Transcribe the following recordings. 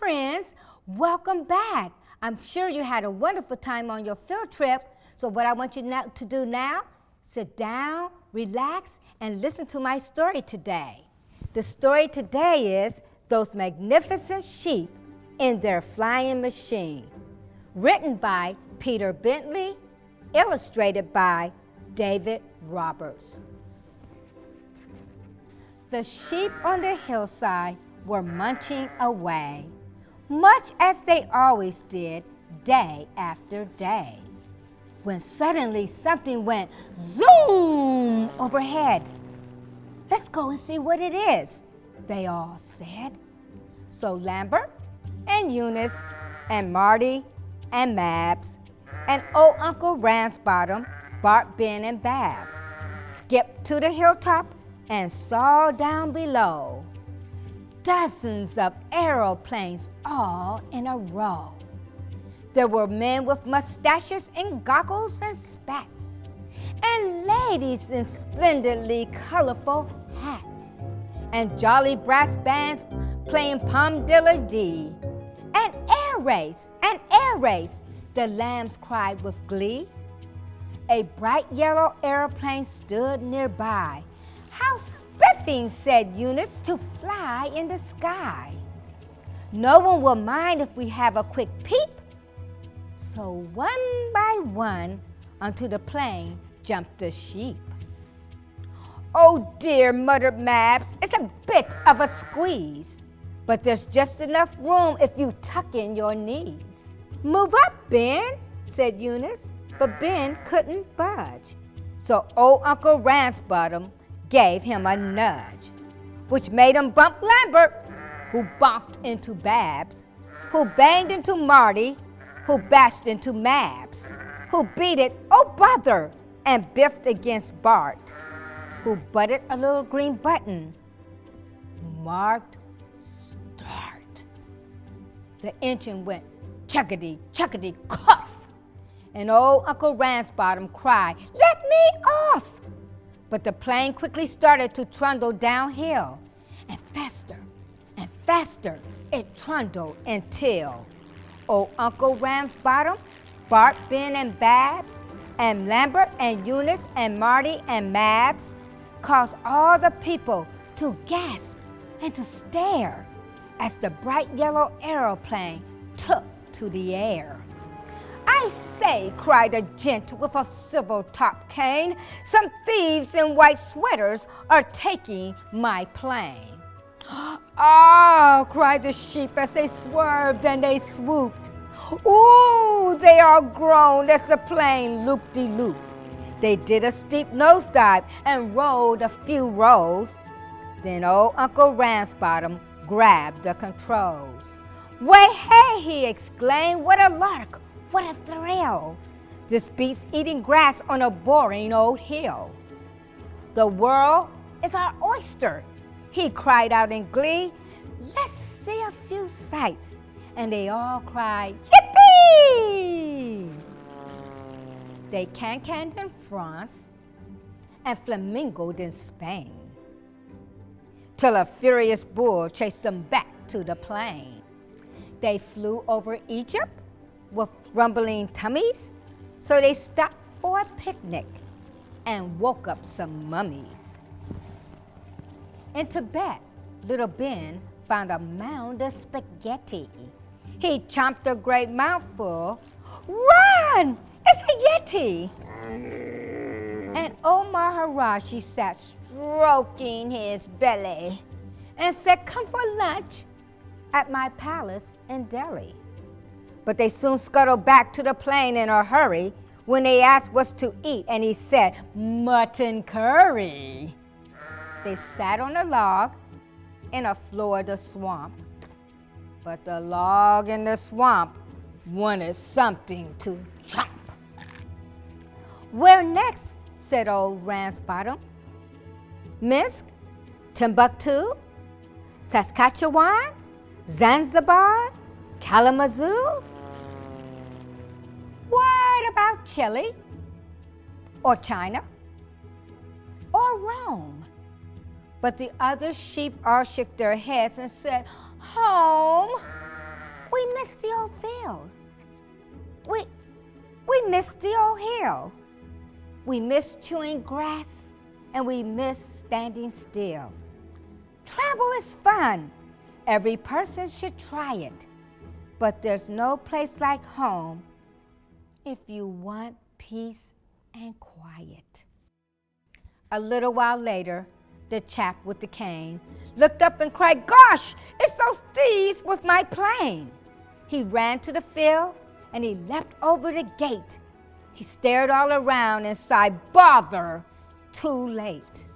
friends. Welcome back. I'm sure you had a wonderful time on your field trip. So what I want you to do now, sit down, relax, and listen to my story today. The story today is Those Magnificent Sheep in Their Flying Machine, written by Peter Bentley, illustrated by David Roberts. The sheep on the hillside were munching away, much as they always did day after day, when suddenly something went zoom overhead. Let's go and see what it is, they all said. So Lambert and Eunice and Marty and Mabs and old Uncle Ramsbottom, Bart, Ben, and Babs skipped to the hilltop and saw down below dozens of aeroplanes all in a row. There were men with mustaches and goggles and spats, and ladies in splendidly colorful hats, and jolly brass bands playing pom-diddle-dee. An air race, the lambs cried with glee. A bright yellow airplane stood nearby. How spiffing, said Eunice, to fly in the sky. No one will mind if we have a quick peep. So one by one onto the plane jumped the sheep. Oh dear, muttered Mabs, it's a bit of a squeeze, but there's just enough room if you tuck in your knees. Move up, Ben, said Eunice, but Ben couldn't budge. So old Uncle Ramsbottom gave him a nudge, which made him bump Lambert, who bonked into Babs, who banged into Marty, who bashed into Mabs, who beat it, oh bother, and biffed against Bart, who butted a little green button marked start. The engine went chuckity, chuckity, cough, and old Uncle Ramsbottom cried, "Let me off!" But the plane quickly started to trundle downhill, and faster it trundled until old Uncle Ramsbottom, Bart, Ben, and Babs, and Lambert and Eunice and Marty and Mabs caused all the people to gasp and to stare as the bright yellow aeroplane took to the air. I say, cried a gent with a silver-top cane, some thieves in white sweaters are taking my plane. Oh, cried the sheep as they swerved and they swooped. Ooh, they all groaned as the plane looped-de-looped. They did a steep nosedive and rolled a few rows. Then old Uncle Ramsbottom grabbed the controls. Way hey, he exclaimed, what a lark! What a thrill! This beats eating grass on a boring old hill. The world is our oyster, he cried out in glee. Let's see a few sights. And they all cried, yippee! They can-canned in France and flamingoed in Spain, till a furious bull chased them back to the plain. They flew over Egypt with rumbling tummies, so they stopped for a picnic and woke up some mummies. In Tibet, little Ben found a mound of spaghetti. He chomped a great mouthful. Run! It's a Yeti! And old Maharaji sat stroking his belly and said, come for lunch at my palace in Delhi. But they soon scuttled back to the plane in a hurry when they asked what's to eat, and he said, mutton curry. They sat on a log in a Florida swamp, but the log in the swamp wanted something to chomp. Where next, said old Ramsbottom. Minsk, Timbuktu, Saskatchewan, Zanzibar, Kalamazoo? What about Chile, or China, or Rome? But the other sheep all shook their heads and said, home, We missed the old field. We missed the old hill. We missed chewing grass, and we missed standing still. Travel is fun. Every person should try it. But there's no place like home if you want peace and quiet. A little while later, the chap with the cane looked up and cried, "Gosh, it's those thieves with my plane!" He ran to the field and he leapt over the gate. He stared all around and sighed, "Bother, too late."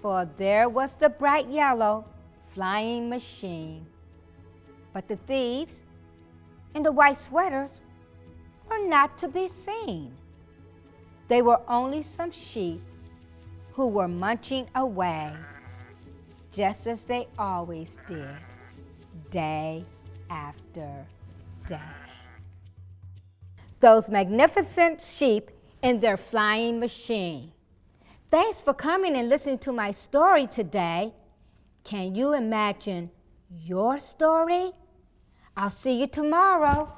For there was the bright yellow flying machine. But the thieves in the white sweaters were not to be seen. They were only some sheep who were munching away, just as they always did, day after day. Those magnificent sheep in their flying machine. Thanks for coming and listening to my story today. Can you imagine your story? I'll see you tomorrow.